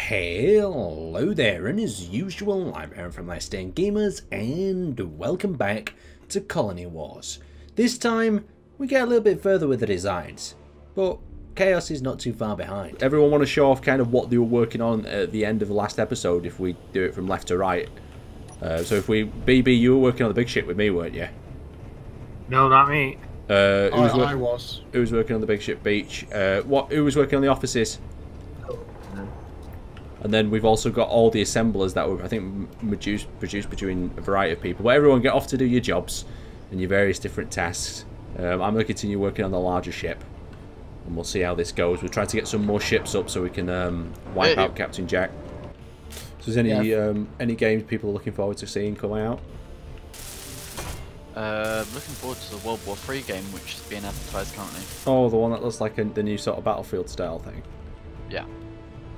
Hello there, and as usual, I'm Aaron from Last Stand Gamers, and welcome back to Colony Wars. This time, we get a little bit further with the designs, but Chaos is not too far behind. Everyone want to show off kind of what they were working on at the end of the last episode if we do it from left to right. So if we... BB, you were working on the big ship with me, weren't you? No, not me. I was. Who was working on the big ship beach? Who was working on the offices? And then we've also got all the assemblers that were, I think, produced between a variety of people. But everyone get off to do your jobs and your various different tasks. I'm going to continue working on the larger ship. And we'll see how this goes. We'll try to get some more ships up so we can wipe out Captain Jack. So is any games people are looking forward to seeing come out? Looking forward to the World War III game, which is being advertised currently. Oh, the one that looks like the new sort of Battlefield style thing? Yeah.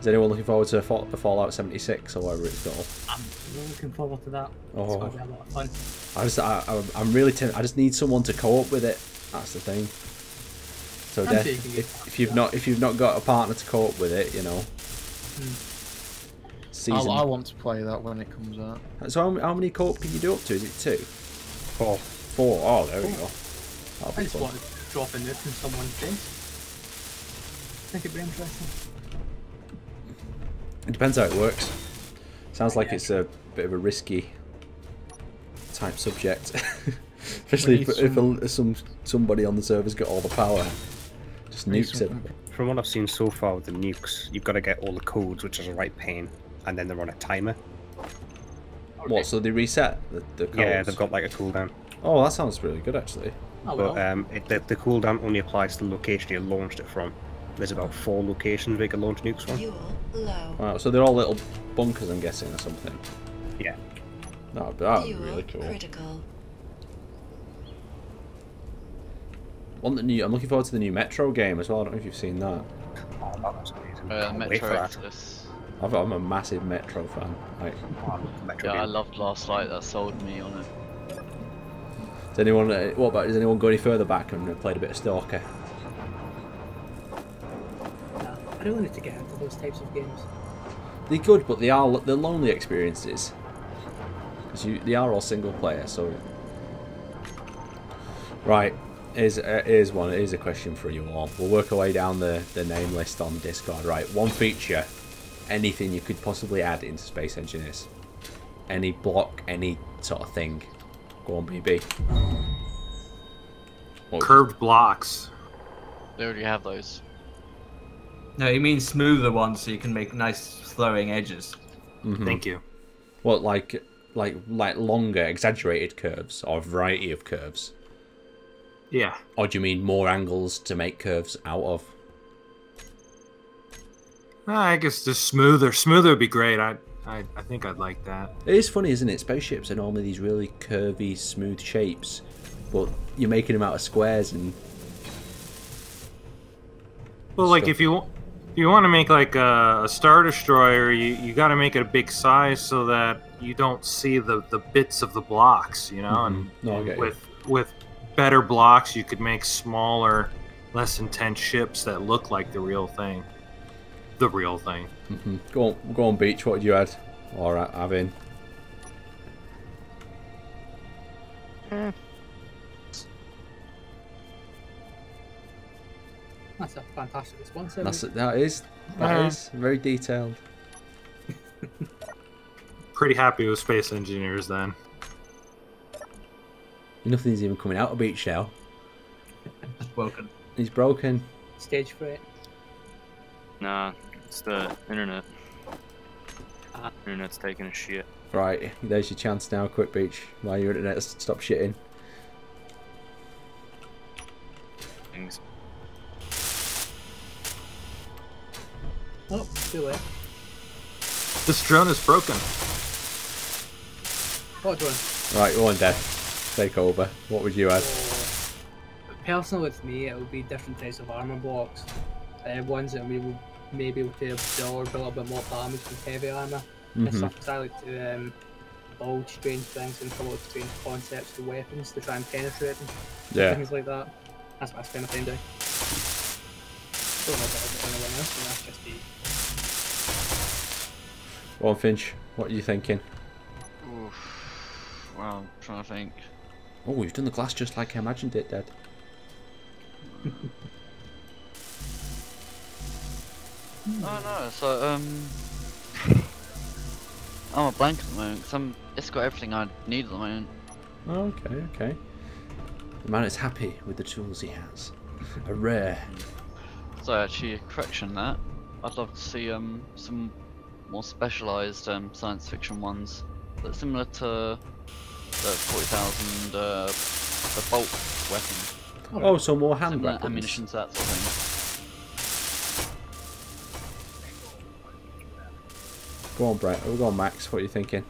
Is anyone looking forward to Fallout 76 or whatever it's called? I'm really looking forward to that. Oh. It's going to be a lot of fun. I'm really tempted. I just need someone to co-op with it. That's the thing. So if you've not got a partner to co-op with it, you know. I want to play that when it comes out. So how many co-op can you do up to? Is it 2? 4. 4. Oh, there we go. I just want to drop a nuke in someone's face. I think it'd be interesting. It depends how it works. Sounds like it's a bit of a risky type subject, especially if somebody on the server's got all the power. Just nukes it. From what I've seen so far with the nukes, you've got to get all the codes, which is a right pain, and then they're on a timer. What? So they reset the codes? Yeah, they've got like a cooldown. Oh, that sounds really good actually. Oh, well. But the cooldown only applies to the location you launched it from. There's about 4 locations where you can launch nukes from. Wow, so they're all little bunkers, I'm guessing, or something. Yeah. No, that would be really cool. I'm looking forward to the new Metro game as well. I don't know if you've seen that. Oh, that was amazing. Metro Exodus. I'm a massive Metro fan. Like, Metro yeah, game. I loved Last Light. That sold me on it. Does anyone go any further back and played a bit of Stalker? No, I really need to get into those types of games. They're good, but they're lonely experiences. Because they are all single player, so... Right, here's a question for you all. We'll work our way down the name list on Discord. Right, one feature, anything you could possibly add into Space Engineers. Any block, any sort of thing. Go on, BB. Curved blocks. They already have those. No, you mean smoother ones so you can make nice flowing edges. Mm-hmm. Thank you. What, like longer, exaggerated curves, or a variety of curves? Yeah. Or do you mean more angles to make curves out of? I guess just smoother. Smoother would be great. I think I'd like that. It is funny, isn't it? Spaceships are normally these really curvy, smooth shapes, but you're making them out of squares and... Well, like if you want to make like a Star Destroyer, you got to make it a big size so that you don't see the bits of the blocks, you know. Mm-hmm. No, I get you. With better blocks, you could make smaller, less intense ships that look like the real thing. The real thing. Mm-hmm. Go on, Beach. What did you add? Or have in? That's a fantastic response. That is very detailed. Pretty happy with Space Engineers then. Nothing's even coming out of Beach now. It's broken. He's broken. Stage fright. Nah, it's the internet. Internet's taking a shit. Right, there's your chance now. Quick, Beach. While your internet stop shitting. Things. Oh, too late. This drone is broken. What drone? Right, go on, Dad. Take over. What would you add? Personally, with me, it would be different types of armor blocks. Ones that we will maybe able to absorb a little bit more damage from heavy armor. And stuff I like to build strange things and come up with strange concepts for weapons to try and penetrate them. Yeah. Things like that. That's what I spend my time doing. Don't know about anyone else, and that's just me. Go on, Finch. What are you thinking? Oof. Well, I'm trying to think. Oh, we've done the glass just like I imagined it, Dad. Oh no, so I'm a blank at the moment because it's got everything I need at the moment. Okay, okay. The man is happy with the tools he has. A rare. So actually, a correction that I'd love to see some more specialised science fiction ones that's similar to the 40,000 the bolt weapon. Oh, so more hand Similar weapons. ammunition to that sort of thing. Go on, Brett. Go on, Max. What are you thinking?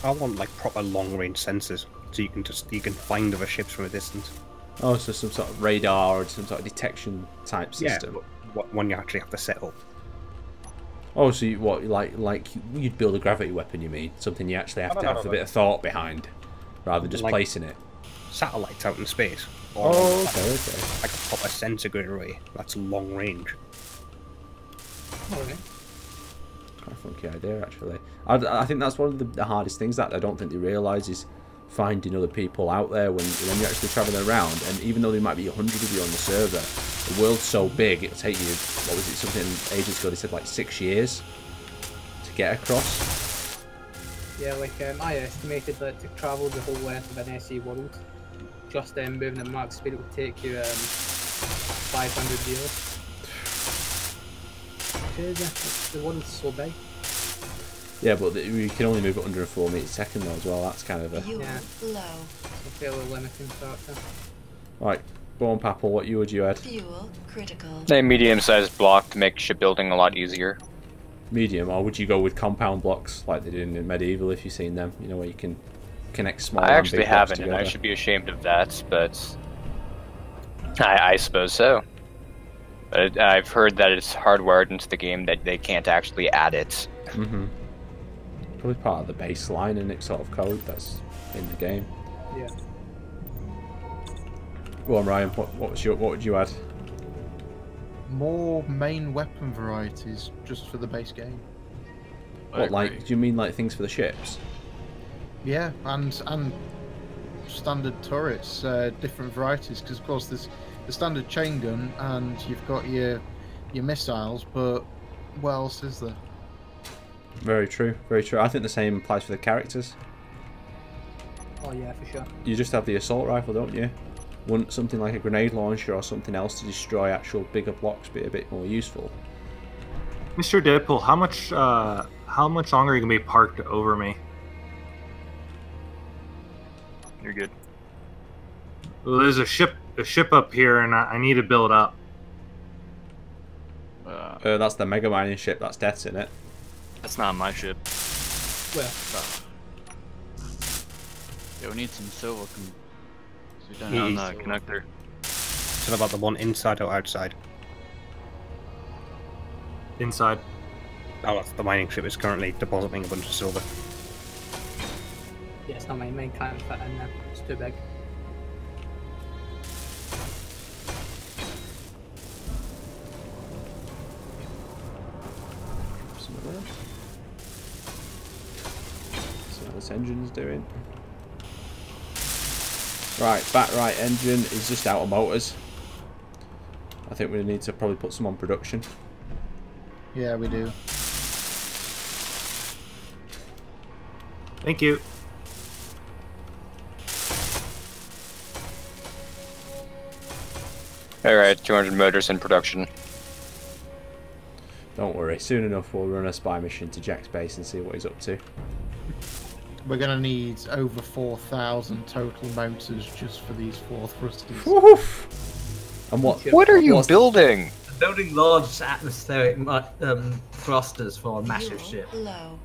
I want like proper long-range sensors, so you can find other ships from a distance. Oh, so some sort of radar or some sort of detection type system. Yeah, one you actually have to set up. Oh, so you, what, like you'd build a gravity weapon, you mean? Something you actually have to have a bit of thought behind, rather than just Like placing it. Satellites out in space. Or Oh, okay, okay. like a proper sensor going array. That's long range. Okay. Quite a funky idea, actually. I think that's one of the hardest things that I don't think they realise is finding other people out there when you're actually travelling around. And even though there might be 100 of you on the server, the world's so big, it'll take you, what was it, something ages ago, they said like 6 years to get across. Yeah, like I estimated that to travel the whole length of an SE world, just moving at max speed, it would take you 500 years. Crazy. The world's so big. Yeah, but you can only move at 104 meters a second though as well. That's kind of a... Yeah. A fairly limiting factor. Right, go on, Papel, what would you add? Fuel critical. A medium-sized block to make shipbuilding a lot easier. Medium, or would you go with compound blocks like they did in Medieval if you've seen them? You know, where you can connect small I and actually big blocks haven't, and together. I should be ashamed of that, but I suppose so. But I've heard that it's hardwired into the game that they can't actually add it. Mm-hmm. Probably part of the baseline and it sort of code that's in the game. Yeah. Go on, Ryan. What would you add? More main weapon varieties just for the base game. What, like? Do you mean like things for the ships? Yeah, and standard turrets, different varieties. Because of course there's the standard chain gun, and you've got your missiles. But what else is there? Very true. Very true. I think the same applies for the characters. Oh yeah, for sure. You just have the assault rifle, don't you? Wouldn't something like a grenade launcher or something else to destroy actual bigger blocks be a bit more useful? Mr. Deadpool, how much longer are you gonna be parked over me? You're good. Well, there's a ship up here, and I need to build up. That's the mega mining ship. That's Death's in it. That's not my ship. Well, Yeah, we need some silver. We don't No, have no, silver. connector. So about the one inside or outside? Inside. Oh, that's the mining ship is currently depositing a bunch of silver. yeah, it's not mine can't fit in there. It's too big. Some of those. See how this engine's doing. Right, back right engine is just out of motors. I think we need to probably put some on production. Yeah, we do. Thank you. Alright, 200 motors in production. Don't worry, soon enough we'll run a spy mission to Jack's base and see what he's up to. We're gonna need over 4,000 total motors just for these 4 thrusters. Woof! And What are you building? Building large atmospheric thrusters for a massive ship. Low.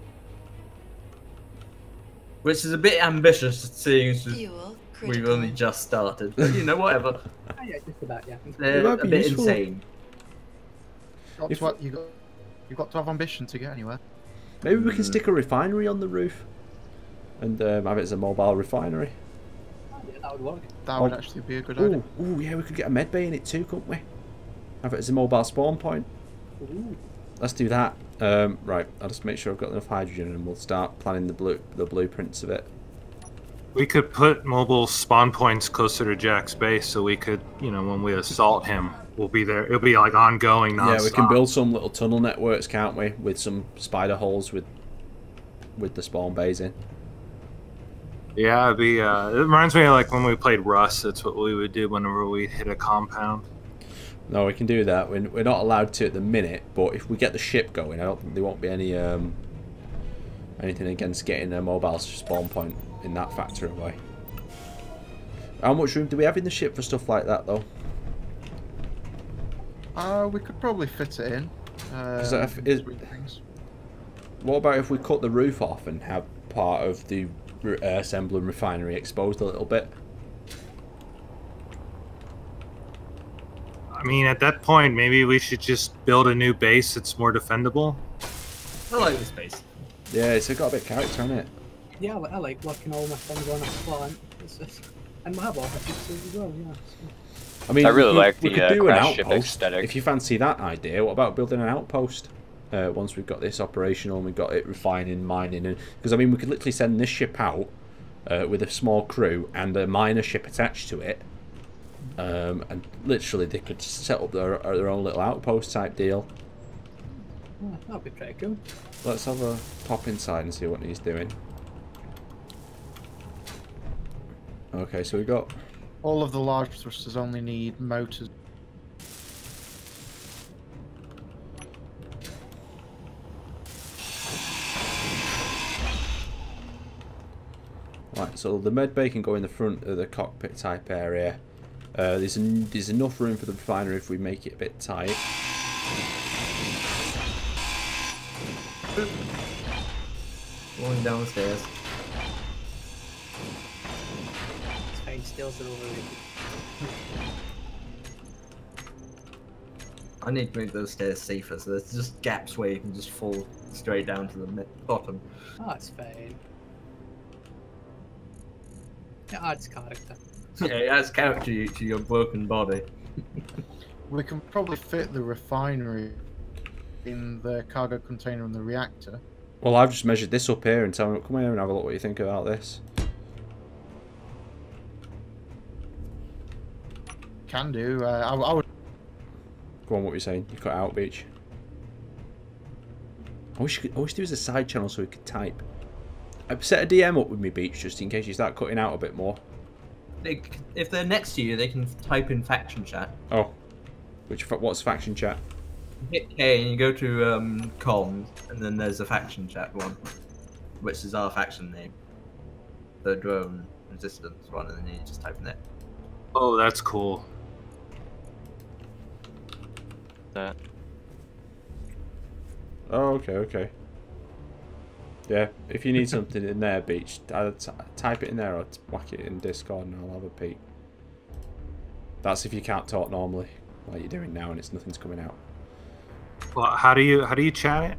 Which is a bit ambitious, seeing as Fuel we've critical. only just started. But you know, whatever. Oh, yeah, just about, yeah. They're might a be bit useful. insane. You've got to have ambition to get anywhere. Maybe we can stick a refinery on the roof and have it as a mobile refinery. Oh, yeah, that would work. That would actually be a good idea. Ooh, yeah, we could get a med bay in it too, couldn't we? Have it as a mobile spawn point. Ooh. let's do that. Right, I'll just make sure I've got enough hydrogen, and we'll start planning the blueprints of it. We could put mobile spawn points closer to Jack's base, so we could, you know, when we assault him, we'll be there. It'll be like ongoing, nonstop. Yeah, we can build some little tunnel networks, can't we? With some spider holes with the spawn bays in. Yeah, it'd be. It reminds me of like when we played Rust. That's what we would do whenever we hit a compound. No, we can do that. We're not allowed to at the minute, but if we get the ship going, I don't think there won't be any anything against getting a mobile spawn point in that factor away. How much room do we have in the ship for stuff like that, though? We could probably fit it in. What about if we cut the roof off and have part of the Semblem refinery exposed a little bit? I mean, at that point, maybe we should just build a new base that's more defendable. I like this base. Yeah, it's got a bit of character on it. Yeah, I like working all my things on a plant. And we have offices as well, yeah. So. I mean, I really like we the could do an crash ship outpost. aesthetic. If you fancy that idea, what about building an outpost? Once we've got this operational and we've got it refining, mining, and because I mean, we could literally send this ship out with a small crew and a miner ship attached to it, and literally they could set up their own little outpost type deal. Yeah, that'd be pretty cool. Let's have a pop inside and see what he's doing. Okay, so we got all of the large thrusters only need motors. Right, so the medbay can go in the front of the cockpit type area. There's enough room for the refinery if we make it a bit tight. Going downstairs. It's fine, stills are overrated. I need to make those stairs safer, so there's just gaps where you can just fall straight down to the bottom. Oh, that's fine. It adds character. Yeah, it adds character to your broken body. We can probably fit the refinery in the cargo container and the reactor. Well, I've just measured this up here and come here and have a look what you think about this. Can do. I would. Go on, what were you saying? You cut out, Beach. I wish there was a side channel so we could type. I've set a DM up with me, Beach, just in case you start cutting out a bit more. If they're next to you, they can type in faction chat. Oh, what's faction chat? Hit K and you go to comms, and then there's a faction chat one, which is our faction name, the drone resistance one, and then you just type in it. Oh, that's cool. That. Oh, okay. Yeah, if you need something in there, Beach, either type it in there or whack it in Discord and I'll have a peek. That's if you can't talk normally, like you're doing now, and nothing's coming out. Well, how do you chat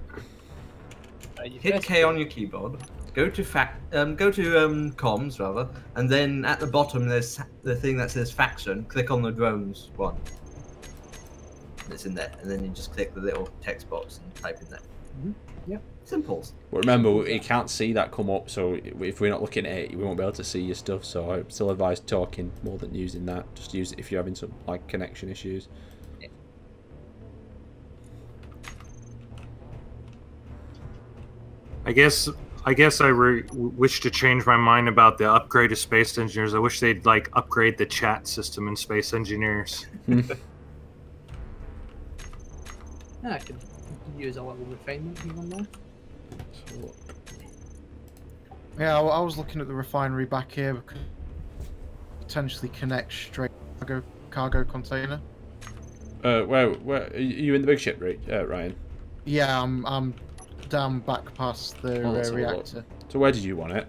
it? Hit K on your keyboard. Go to comms rather, and then at the bottom there's the thing that says faction. Click on the drones one. It's in there, and then you just click the little text box and type in there. Yep. Simple. But remember, you can't see that come up, so if we're not looking at it, we won't be able to see your stuff. So I still advise talking more than using that. Just use it if you're having some like connection issues. Yeah. I guess I wish to change my mind about the upgrade of Space Engineers. I wish they'd like upgrade the chat system in Space Engineers. Yeah, I could use a little refinement even there. Yeah, I was looking at the refinery back here. We could potentially connect straight cargo container. Where are you in the big ship, Ryan? Yeah, I'm down back past the reactor. So where did you want it?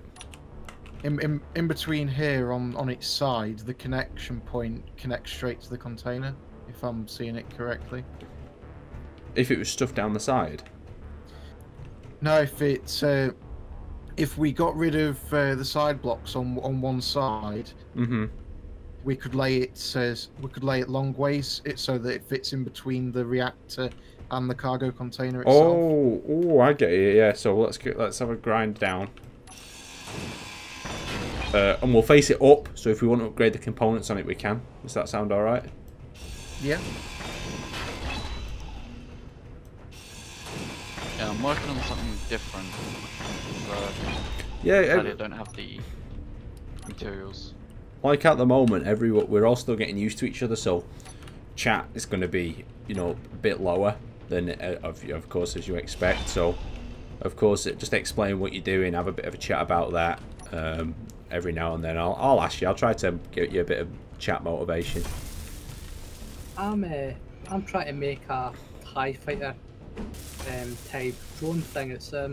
In between here on its side, the connection point connects straight to the container, if I'm seeing it correctly. If it was stuffed down the side? No, if we got rid of the side blocks on one side, we could lay it long ways, so that it fits in between the reactor and the cargo container itself. Oh, I get it. Yeah. So let's have a grind down, and we'll face it up. So if we want to upgrade the components on it, we can. Does that sound all right? Yeah. Yeah, I'm working on something different. Yeah. I don't have the materials. Like at the moment, we're all still getting used to each other, so chat is going to be, you know, a bit lower than of course as you expect. So, of course, just explain what you're doing, have a bit of a chat about that every now and then. I'll ask you. I'll try to give you a bit of chat motivation. I'm trying to make a TIE fighter type drone thing. It's Let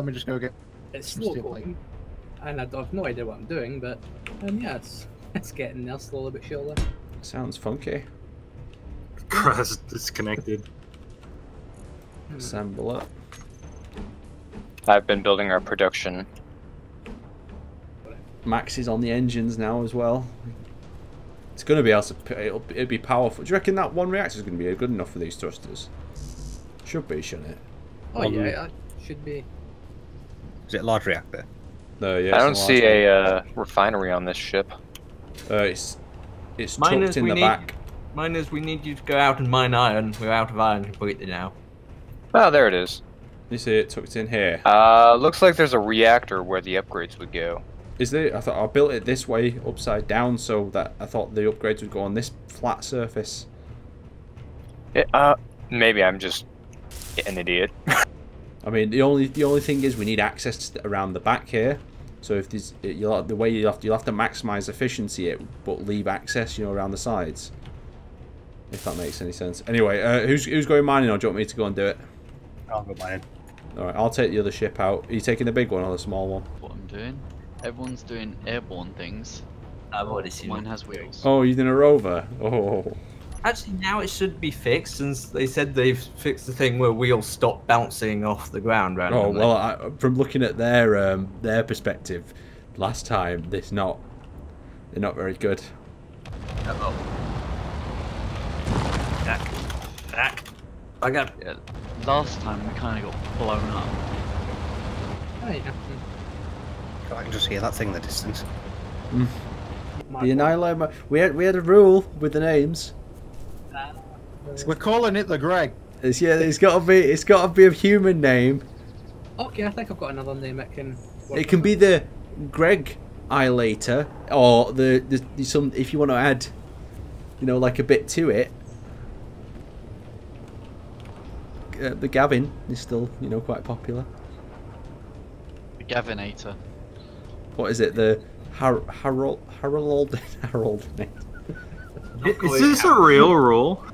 me just go get. It's slow going, and I've no idea what I'm doing, but yeah, it's getting there slowly but surely. Sounds funky. Cross disconnected. Assemble it. I've been building our production. Max is on the engines now as well. It's going to be able to. It'll be powerful. Do you reckon that one reactor is going to be good enough for these thrusters? Should be, shouldn't it? Oh yeah, it should be. Is it a large reactor? No, yeah. I don't see a refinery on this ship. It's tucked in the back. Miners, we need you to go out and mine iron. We're out of iron completely now. Oh, there it is. You see it tucked in here. Looks like there's a reactor where the upgrades would go. Is there? I thought I built it this way, upside down, so that I thought the upgrades would go on this flat surface. Maybe I'm just an idiot. I mean, the only thing is we need access around the back here. So if there's you'll have to maximize efficiency, but leave access, you know, around the sides. If that makes any sense. Anyway, who's going mining, or do you want me to go and do it? I'll go mining. All right, I'll take the other ship out. Are you taking the big one or the small one? What I'm doing? Everyone's doing airborne things. I've already seen Mine it. has wheels. Oh, you're doing a rover. Oh. Actually, now it should be fixed, since they said they've fixed the thing where wheels stop bouncing off the ground randomly. Oh well, from looking at their perspective, last time they're not very good. Uh-oh. Back. I got. Yeah, last time we kind of got blown up. Oh yeah. God, I can just hear that thing in the distance. The Annihilator. We had a rule with the names. We're calling it the Greg. It's got to be a human name. Okay, I think I've got another name it can. It can be the Greg Annihilator, or the some if you want to add, you know, like a bit to it. The Gavin is still, you know, quite popular. The Gavinator. What is it? The Harold. Is this a real rule?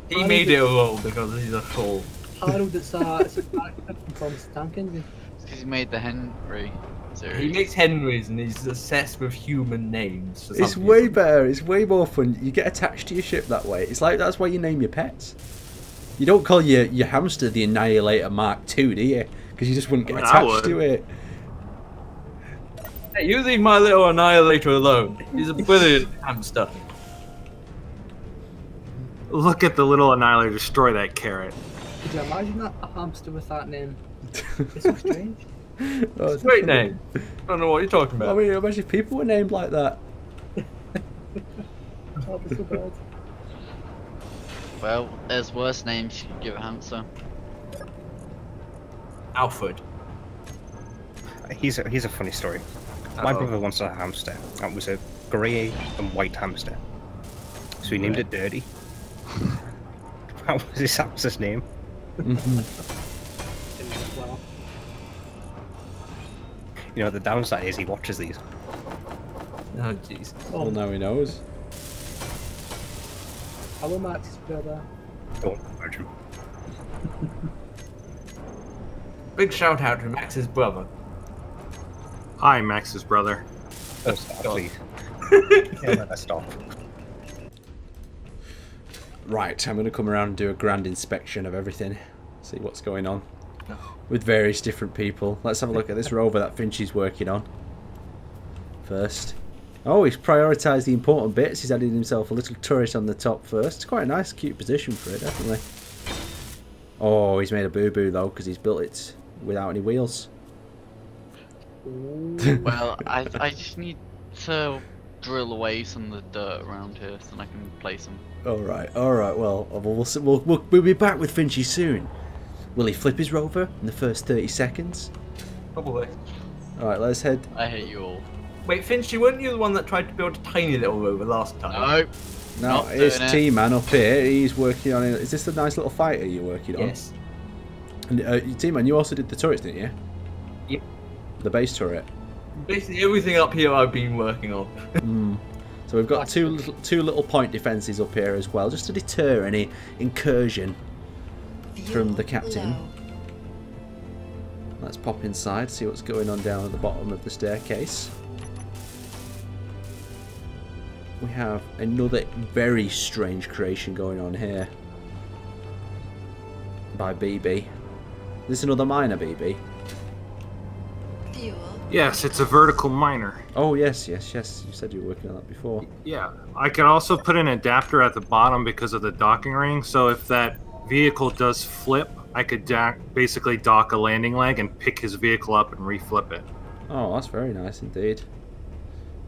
He made it a roll because he's a fool. Harold, it's a character from Stankin. Because he made the Henry series. He makes Henrys and he's obsessed with human names. for It's some way reason. better. It's way more fun. You get attached to your ship that way. It's like that's why you name your pets. You don't call your hamster the Annihilator Mark II, do you? Because you just wouldn't get attached to it. Hey, you leave my little Annihilator alone. He's a brilliant hamster. Look at the little Annihilator destroy that carrot. Could you imagine that? A hamster with that name? It's so strange. Oh, It's a great name. I don't know what you're talking about. I mean, imagine if people were named like that. Oh, that's so bad. Well, there's worse names you could give a hamster. Alfred. Here's a funny story. My brother once had a hamster. That was a grey and white hamster. So he named it Dirty. That was his hamster's name. Didn't go well. You know, the downside is he watches these. Oh, jeez. Well, now he knows. Hello, Max's brother. Don't urge him. Big shout out to Max's brother. Hi, Max's brother. Oh, stop, please. Yeah, let us stop. Right, I'm going to come around and do a grand inspection of everything. See what's going on. With various different people. Let's have a look at this rover that Finch is working on. First. Oh, he's prioritised the important bits. He's added himself a little turret on the top first. It's quite a nice, cute position for it, definitely. Oh, he's made a boo-boo, though, because he's built it without any wheels. Well, I just need to drill away some of the dirt around here so I can place them. Alright, well, we'll be back with Finchy soon. Will he flip his rover in the first 30 seconds? Probably. Alright, let's head... I hate you all. Wait, Finchy, weren't you the one that tried to build a tiny little rover last time? No. No, it's T-Man up here. He's working on it. Is this the nice little fighter you're working on? Yes. And T-Man, you also did the turrets, didn't you? Yep. The base turret. Basically everything up here I've been working on. So we've got two little point defences up here as well, just to deter any incursion from the captain. Let's pop inside, see what's going on down at the bottom of the staircase. We have another very strange creation going on here by BB. Is this another miner, BB? Yes, it's a vertical miner. Oh, yes. You said you were working on that before. Yeah, I could also put an adapter at the bottom because of the docking ring, so if that vehicle does flip, I could basically dock a landing leg and pick his vehicle up and reflip it. Oh, that's very nice indeed.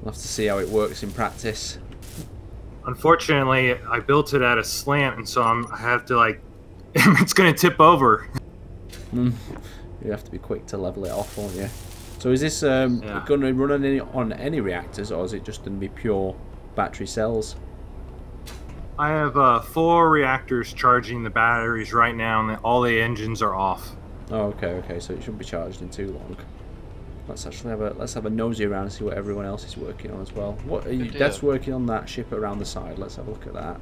We'll have to see how it works in practice. Unfortunately, I built it at a slant, and so I have to, like, it's going to tip over. You have to be quick to level it off, won't you? So is this going to run on any reactors, or is it just going to be pure battery cells? I have 4 reactors charging the batteries right now, and all the engines are off. Oh, okay. So it shouldn't be charged in too long. Let's actually have a nosy around and see what everyone else is working on as well. What are you? That's working on that ship around the side. Let's have a look at that.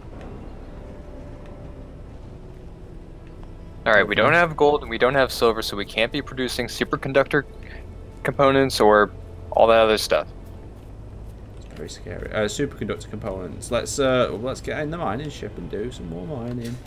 All right, we don't have gold and we don't have silver, so we can't be producing superconductor components or all that other stuff. It's very scary. Superconductor components. Let's get in the mining ship and do some more mining.